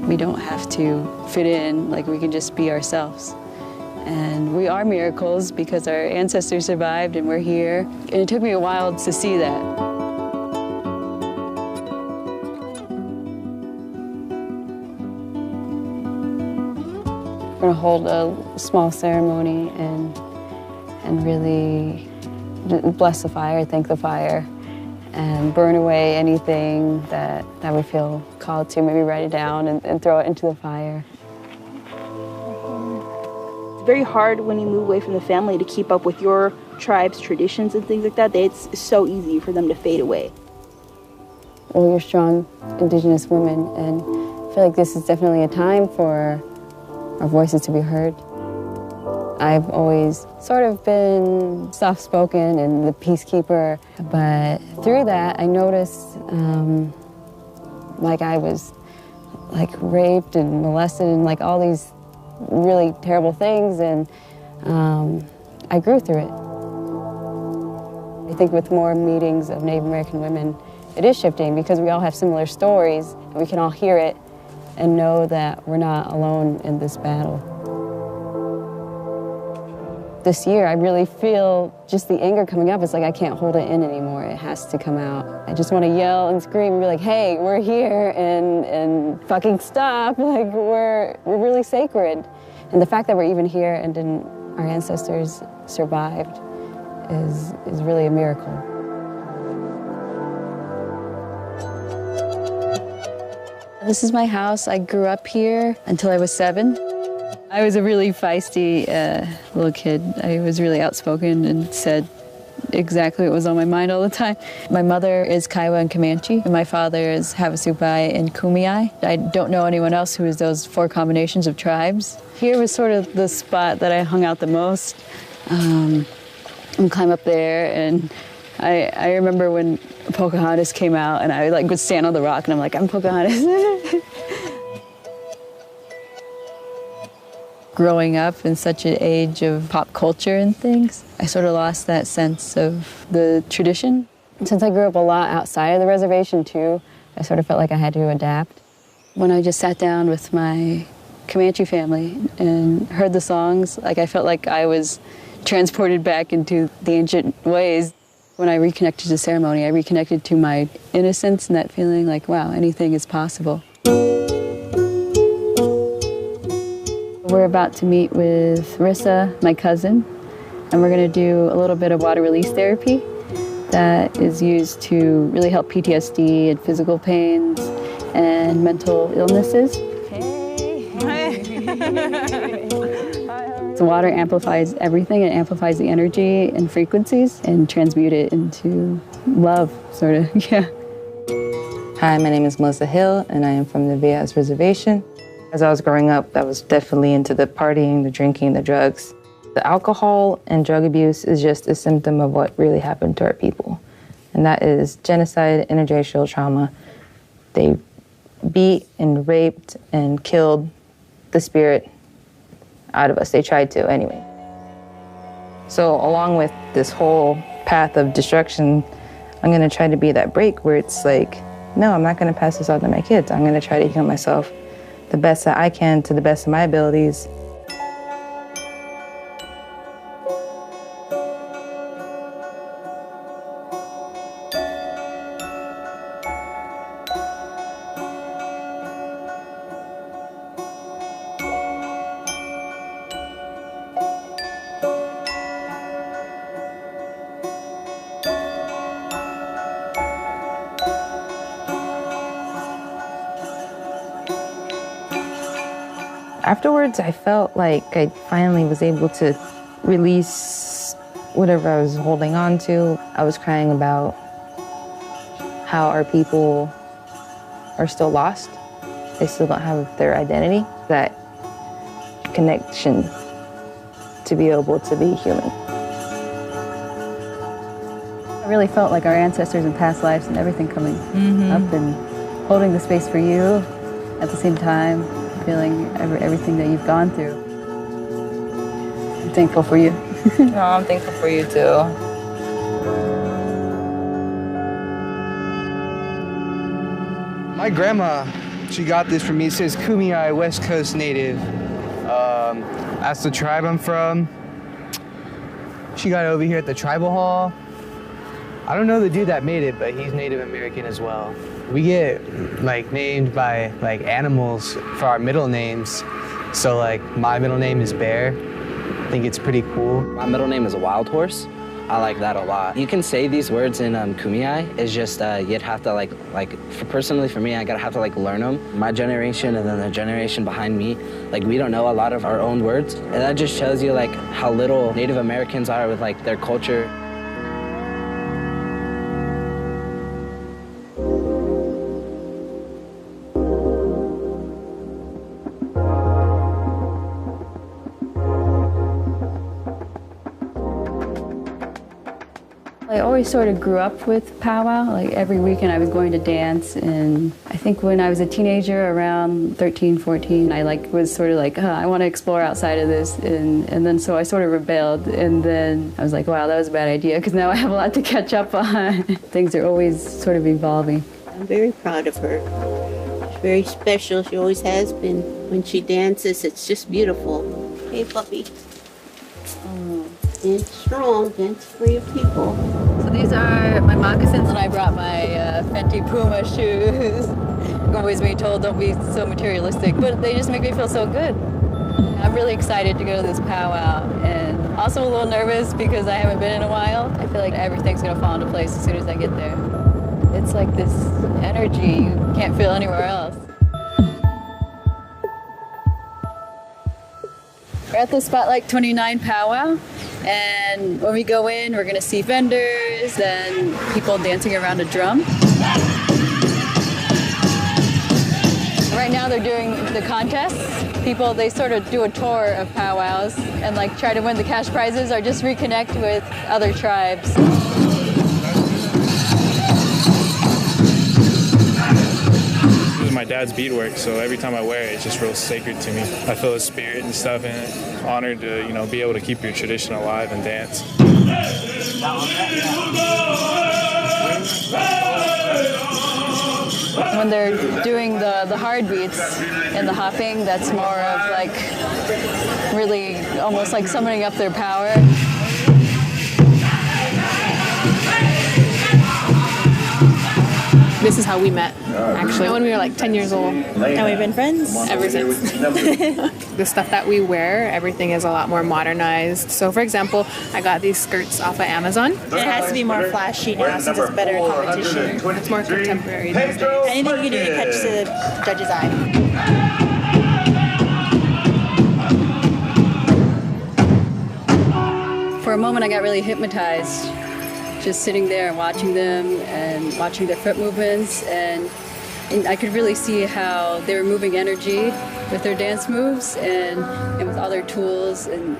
We don't have to fit in, like we can just be ourselves. And we are miracles because our ancestors survived and we're here. And it took me a while to see that. We're going to hold a small ceremony and really bless the fire, thank the fire, and burn away anything that we feel called to. Maybe write it down and throw it into the fire. It's very hard when you move away from the family to keep up with your tribe's traditions and things like that. It's so easy for them to fade away. Well, you're strong Indigenous women, and I feel like this is definitely a time for our voices to be heard. I've always sort of been soft-spoken and the peacekeeper, but through that I noticed like I was like raped and molested and like all these really terrible things, and I grew through it. I think with more meetings of Native American women, it is shifting because we all have similar stories and we can all hear it and know that we're not alone in this battle. This year, I really feel just the anger coming up. It's like I can't hold it in anymore. It has to come out. I just want to yell and scream and be like, hey, we're here, and fucking stop. Like, we're really sacred. And the fact that we're even here and our ancestors survived is really a miracle. This is my house. I grew up here until I was 7. I was a really feisty little kid. I was really outspoken and said exactly what was on my mind all the time. My mother is Kiowa and Comanche, and my father is Havasupai and Kumeyaay. I don't know anyone else who is those 4 combinations of tribes. Here was sort of the spot that I hung out the most. And climb up there, and I remember when Pocahontas came out, and I would stand on the rock, and I'm like, I'm Pocahontas. Growing up in such an age of pop culture and things, I sort of lost that sense of the tradition. Since I grew up a lot outside of the reservation too, I sort of felt like I had to adapt. When I just sat down with my Comanche family and heard the songs, I felt like I was transported back into the ancient ways. When I reconnected to the ceremony, I reconnected to my innocence and that feeling like, wow, anything is possible. We're about to meet with Rissa, my cousin, and we're going to do a little bit of water release therapy that is used to really help PTSD and physical pains and mental illnesses. The water amplifies everything. It amplifies the energy and frequencies and transmute it into love, sort of, yeah. Hi, my name is Melissa Hill, and I am from the Viejas Reservation. As I was growing up, I was definitely into the partying, the drinking, the drugs. The alcohol and drug abuse is just a symptom of what really happened to our people, and that is genocide, intergenerational trauma. They beat and raped and killed the spirit out of us. They tried to anyway. So along with this whole path of destruction, I'm gonna try to be that break where it's like, no, I'm not gonna pass this on to my kids. I'm gonna try to heal myself the best that I can to the best of my abilities. Afterwards, I felt like I finally was able to release whatever I was holding on to. I was crying about how our people are still lost. They still don't have their identity, that connection to be able to be human. I really felt like our ancestors in past lives and everything coming up and holding the space for you at the same time. Feeling everything that you've gone through. I'm thankful for you. No, I'm thankful for you too. My grandma She got this for me. It says Kumeyaay, West Coast native. That's the tribe I'm from. She got it over here at the tribal hall. I don't know the dude that made it, but he's Native American as well. We get like named by like animals for our middle names. So like my middle name is Bear. I think it's pretty cool. My middle name is Wild Horse. I like that a lot. You can say these words in Kumeyaay. It's just you'd have to personally for me, I gotta have to like learn them. My generation and then the generation behind me, like we don't know a lot of our own words, and that just shows you like how little Native Americans are with like their culture. I always sort of grew up with powwow. Like every weekend I was going to dance, and I think when I was a teenager around 13, 14, I was sort of like, I want to explore outside of this, and then so I sort of rebelled, and then I was like, wow, that was a bad idea, because now I have a lot to catch up on. Things are always sort of evolving. I'm very proud of her. She's very special. She always has been. When she dances, it's just beautiful. Hey, puppy. Dance strong, dance free of people. So these are my moccasins, and I brought my Fenty Puma shoes. I'm always being told don't be so materialistic, but they just make me feel so good. I'm really excited to go to this powwow, and also a little nervous because I haven't been in a while. I feel like everything's gonna fall into place as soon as I get there. It's like this energy you can't feel anywhere else. We're at the Spotlight 29 powwow, and when we go in, we're gonna see vendors, then people dancing around a drum. Right now they're doing the contests. People, they sort of do a tour of powwows and like try to win the cash prizes or just reconnect with other tribes. My dad's beadwork, so every time I wear it, it's just real sacred to me. I feel the spirit and stuff, and it's an honor to, be able to keep your tradition alive and dance. When they're doing the hard beats and the hopping, that's more of like really almost like summoning up their power. This is how we met, actually, when we were like 10 years old. And we've been friends ever since. The stuff that we wear, everything is a lot more modernized. So, for example, I got these skirts off of Amazon. It has to be more flashy now since it's better competition. It's more contemporary. Anything you can do to catch the judge's eye. For a moment, I got really hypnotized. Just sitting there and watching them and watching their foot movements, and I could really see how they were moving energy with their dance moves and with all their tools, and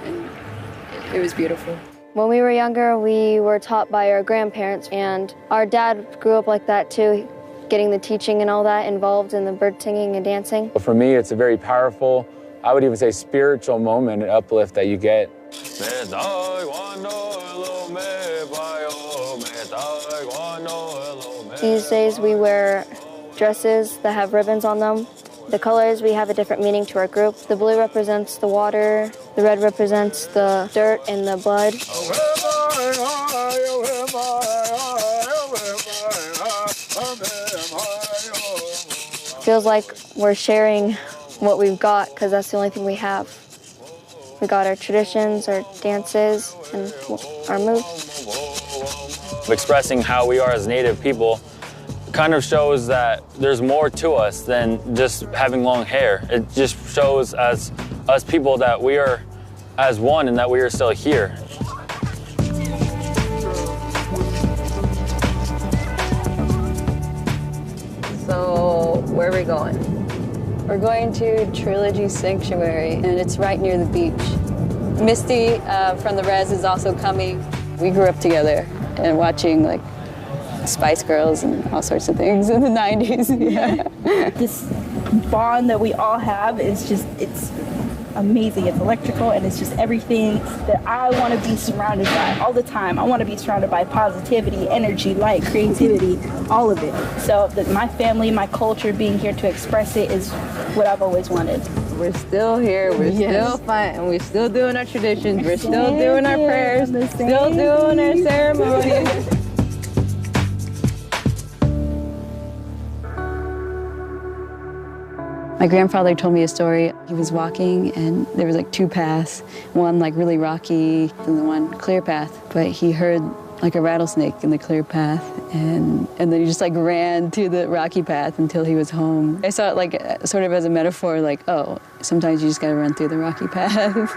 it was beautiful. When we were younger, we were taught by our grandparents, and our dad grew up like that too, getting the teaching and all that involved in the bird singing and dancing. For me, it's a very powerful, I would even say spiritual moment and uplift that you get. These days we wear dresses that have ribbons on them. The colors, we have a different meaning to our group. The blue represents the water, the red represents the dirt and the blood. Feels like we're sharing what we've got because that's the only thing we have. We got our traditions, our dances, and our moves. Expressing how we are as Native people kind of shows that there's more to us than just having long hair. It just shows as us people that we are as one and that we are still here. So, where are we going? We're going to Trilogy Sanctuary, and it's right near the beach. Misty from the Res is also coming. We grew up together and watching like Spice Girls and all sorts of things in the 90s. Yeah. This bond that we all have is just, it's amazing. It's electrical, and it's just everything that I want to be surrounded by all the time. I want to be surrounded by positivity, energy, light, creativity, all of it. So my family, my culture, being here to express it is what I've always wanted. We're still here, we're still fighting, we're still doing our traditions, we're still doing our prayers, still doing our ceremonies. My grandfather told me a story. He was walking and there was like two paths, one like really rocky and the one clear path, but he heard like a rattlesnake in the clear path, and then he just like ran to the rocky path until he was home. I saw it like sort of as a metaphor, like, oh, sometimes you just gotta run through the rocky path.